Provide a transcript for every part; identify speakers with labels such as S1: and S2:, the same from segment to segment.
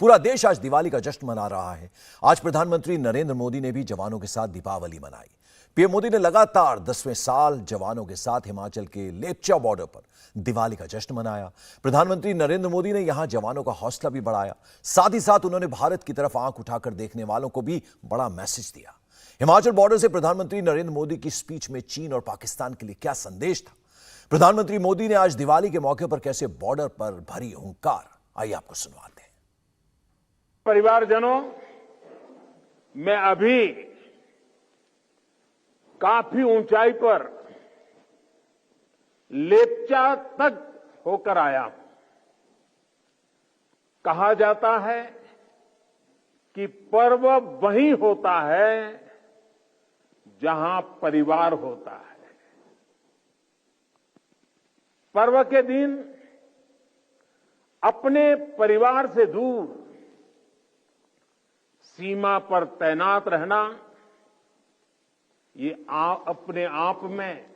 S1: पूरा देश आज दिवाली का जश्न मना रहा है। आज प्रधानमंत्री नरेंद्र मोदी ने भी जवानों के साथ दीपावली मनाई। पीएम मोदी ने लगातार 10वें साल जवानों के साथ हिमाचल के लेपचा बॉर्डर पर दिवाली का जश्न मनाया। प्रधानमंत्री नरेंद्र मोदी ने यहां जवानों का हौसला भी बढ़ाया। साथ ही साथ उन्होंने भारत की तरफ आंख उठाकर देखने वालों को भी बड़ा मैसेज दिया। हिमाचल बॉर्डर से प्रधानमंत्री नरेंद्र मोदी की स्पीच में चीन और पाकिस्तान के लिए क्या संदेश था? प्रधानमंत्री मोदी ने आज दिवाली के मौके पर कैसे बॉर्डर पर भरी हुंकार, आइए आपको सुनवाते हैं।
S2: परिवारजनों, मैं अभी काफी ऊंचाई पर लेपचा तक होकर आया हूं। कहा जाता है कि पर्व वहीं होता है जहां परिवार होता है। पर्व के दिन अपने परिवार से दूर सीमा पर तैनात रहना, ये अपने आप में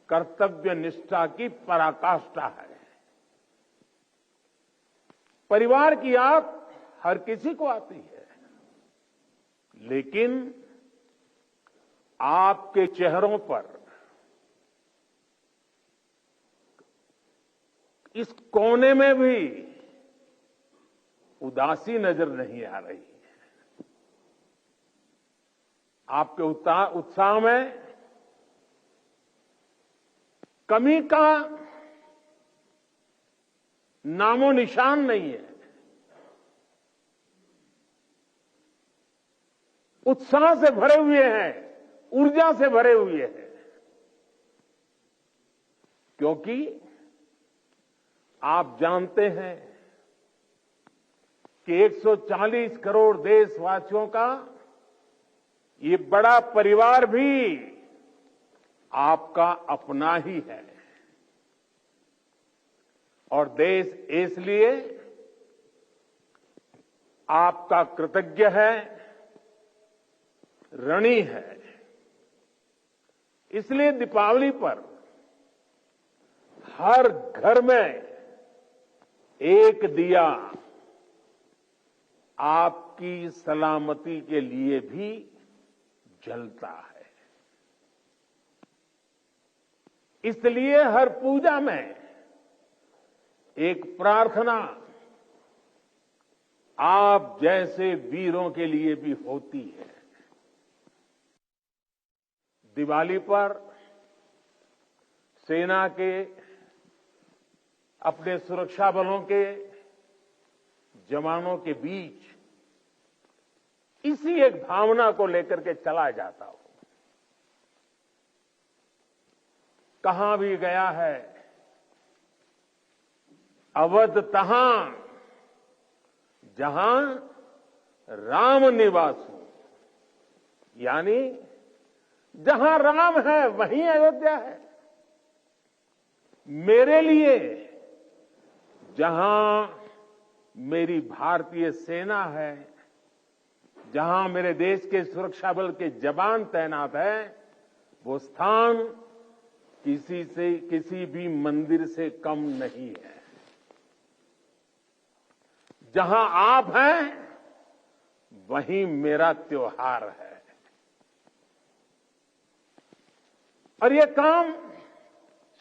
S2: कर्तव्य निष्ठा की पराकाष्ठा है। परिवार की याद हर किसी को आती है, लेकिन आपके चेहरों पर इस कोने में भी उदासी नजर नहीं आ रही है। आपके उत्साह में कमी का नामो निशान नहीं है। उत्साह से भरे हुए हैं, ऊर्जा से भरे हुए हैं, क्योंकि आप जानते हैं कि 140 करोड़ देशवासियों का ये बड़ा परिवार भी आपका अपना ही है। और देश इसलिए आपका कृतज्ञ है, ऋणी है। इसलिए दीपावली पर हर घर में एक दिया आपकी सलामती के लिए भी जलता है। इसलिए हर पूजा में एक प्रार्थना आप जैसे वीरों के लिए भी होती है। दिवाली पर सेना के, अपने सुरक्षा बलों के जवानों के बीच इसी एक भावना को लेकर के चला जाता हूं। कहां भी गया है, अवध तहां जहां राम निवासु, यानी जहां राम है वहीं अयोध्या है। मेरे लिए जहां मेरी भारतीय सेना है, जहां मेरे देश के सुरक्षा बल के जवान तैनात हैं, वो स्थान किसी भी मंदिर से कम नहीं है। जहां आप हैं वहीं मेरा त्योहार है। और ये काम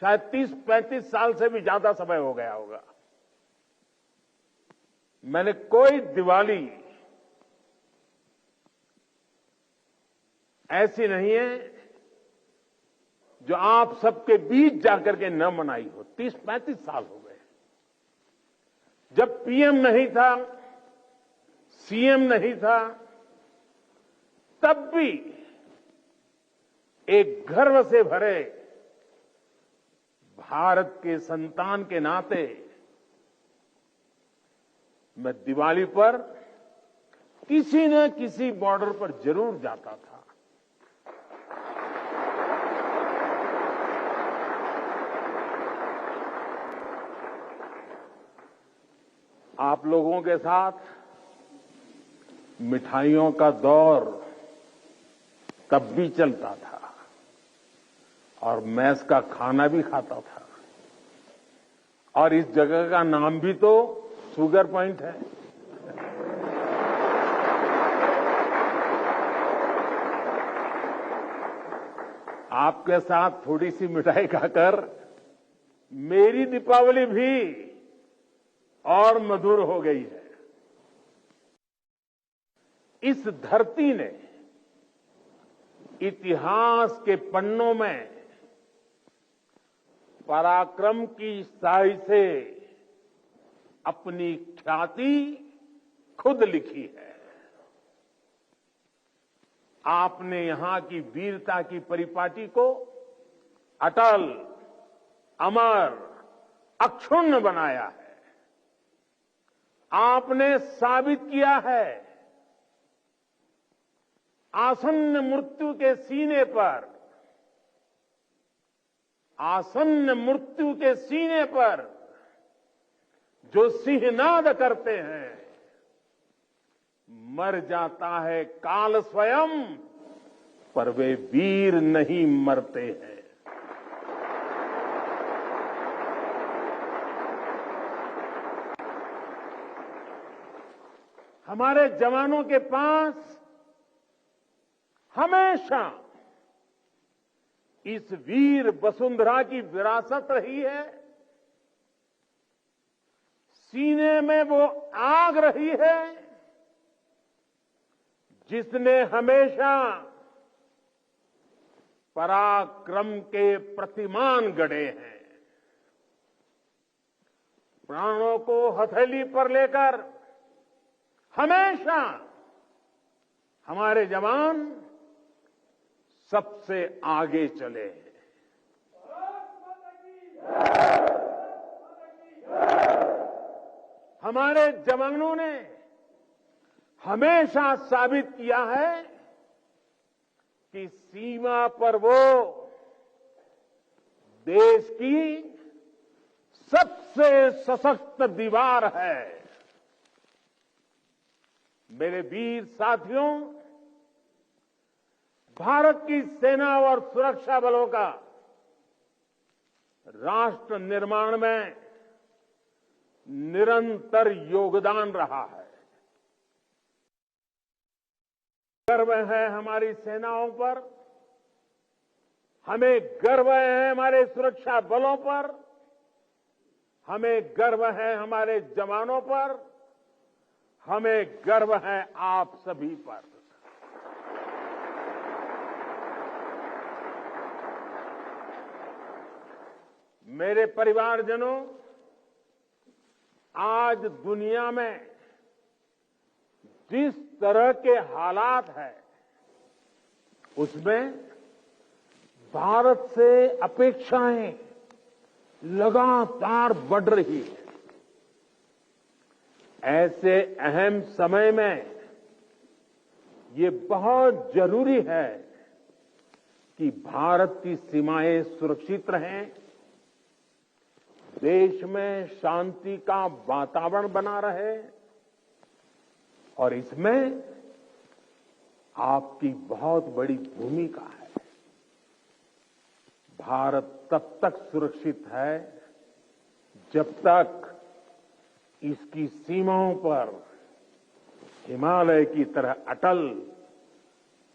S2: शायद 30-35 साल से भी ज्यादा समय हो गया होगा। मैंने कोई दिवाली ऐसी नहीं है जो आप सबके बीच जाकर के न मनाई हो। 30-35 साल हो गए। जब पीएम नहीं था, सीएम नहीं था, तब भी एक गर्व से भरे भारत के संतान के नाते मैं दिवाली पर किसी न किसी बॉर्डर पर जरूर जाता था। आप लोगों के साथ मिठाइयों का दौर तब भी चलता था और मैस का खाना भी खाता था। और इस जगह का नाम भी तो शुगर पॉइंट है। आपके साथ थोड़ी सी मिठाई खाकर मेरी दीपावली भी और मधुर हो गई है। इस धरती ने इतिहास के पन्नों में पराक्रम की स्याही से अपनी ख्याति खुद लिखी है। आपने यहां की वीरता की परिपाटी को अटल, अमर, अक्षुण्ण बनाया है। आपने साबित किया है आसन्न मृत्यु के सीने पर, आसन्न मृत्यु के सीने पर जो सिंहनाद करते हैं, मर जाता है काल स्वयं, पर वे वीर नहीं मरते हैं। हमारे जवानों के पास हमेशा इस वीर वसुंधरा की विरासत रही है। सीने में वो आग रही है जिसने हमेशा पराक्रम के प्रतिमान गढ़े हैं। प्राणों को हथेली पर लेकर हमेशा हमारे जवान सबसे आगे चले हैं। हमारे जवानों ने हमेशा साबित किया है कि सीमा पर वो देश की सबसे सशक्त दीवार है। मेरे वीर साथियों, भारत की सेना और सुरक्षा बलों का राष्ट्र निर्माण में निरंतर योगदान रहा है। गर्व है हमारी सेनाओं पर, हमें गर्व है हमारे सुरक्षा बलों पर, हमें गर्व है हमारे जवानों पर, हमें गर्व है आप सभी पर। मेरे परिवारजनों, आज दुनिया में जिस तरह के हालात हैं, उसमें भारत से अपेक्षाएं लगातार बढ़ रही है। ऐसे अहम समय में ये बहुत जरूरी है कि भारत की सीमाएं सुरक्षित रहें, देश में शांति का वातावरण बना रहे, और इसमें आपकी बहुत बड़ी भूमिका है। भारत तब तक सुरक्षित है जब तक इसकी सीमाओं पर हिमालय की तरह अटल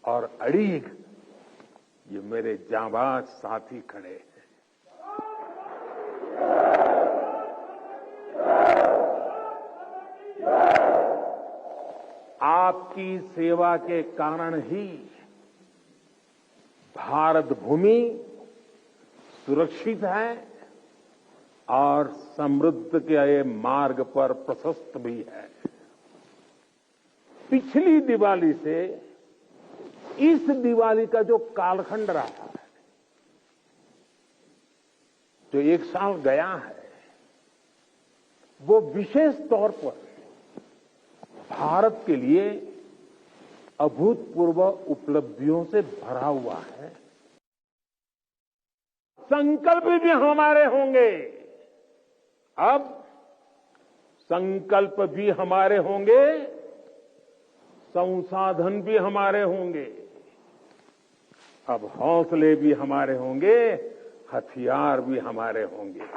S2: और अड़ीग ये मेरे जांबाज साथी खड़े हैं। आपकी सेवा के कारण ही भारत भूमि सुरक्षित है और समृद्ध के मार्ग पर प्रशस्त भी है। पिछली दिवाली से इस दिवाली का जो कालखंड रहा है, जो एक साल गया है, वो विशेष तौर पर भारत के लिए अभूतपूर्व उपलब्धियों से भरा हुआ है। संकल्प भी हमारे होंगे, अब संकल्प भी हमारे होंगे, संसाधन भी हमारे होंगे, अब हौसले भी हमारे होंगे, हथियार भी हमारे होंगे।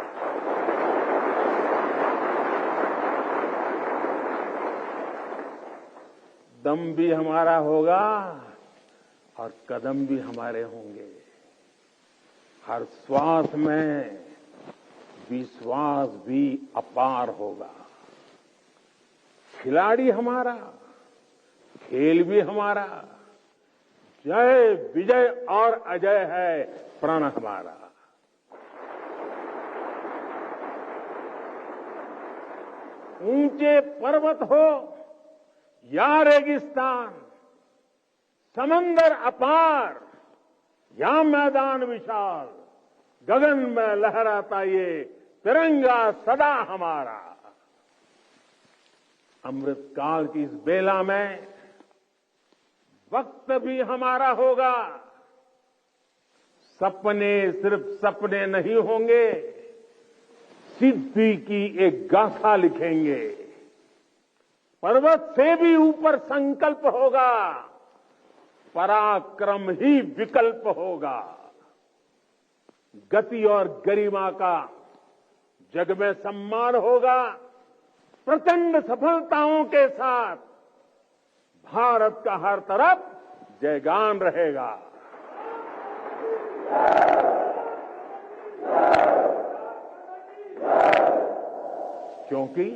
S2: दम भी हमारा होगा और कदम भी हमारे होंगे। हर श्वास में विश्वास भी अपार होगा। खिलाड़ी हमारा, खेल भी हमारा, जय विजय और अजय है प्रण हमारा। ऊंचे पर्वत हो या रेगिस्तान, समंदर अपार या मैदान विशाल, गगन में लहराता ये तिरंगा सदा हमारा। अमृतकाल की इस बेला में वक्त भी हमारा होगा। सपने सिर्फ सपने नहीं होंगे, सिद्धि की एक गाथा लिखेंगे। पर्वत से भी ऊपर संकल्प होगा, पराक्रम ही विकल्प होगा। गति और गरिमा का जग में सम्मान होगा। प्रचंड सफलताओं के साथ भारत का हर तरफ जयगान रहेगा। क्योंकि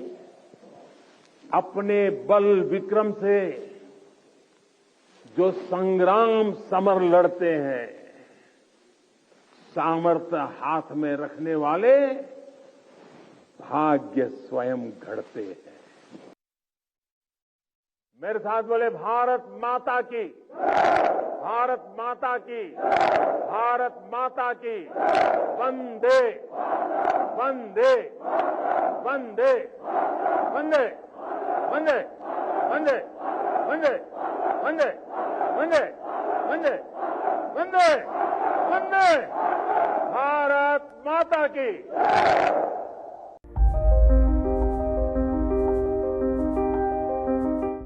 S2: अपने बल विक्रम से जो संग्राम समर लड़ते हैं, सामर्थ्य हाथ में रखने वाले भाग्य स्वयं घड़ते हैं। मेरे साथ बोले भारत माता की, भारत माता की, भारत माता की। वंदे वंदे वंदे वंदे वंदे वंदे वंदे वंदे वंदे वंदे वंदे वंदे भारत माता की।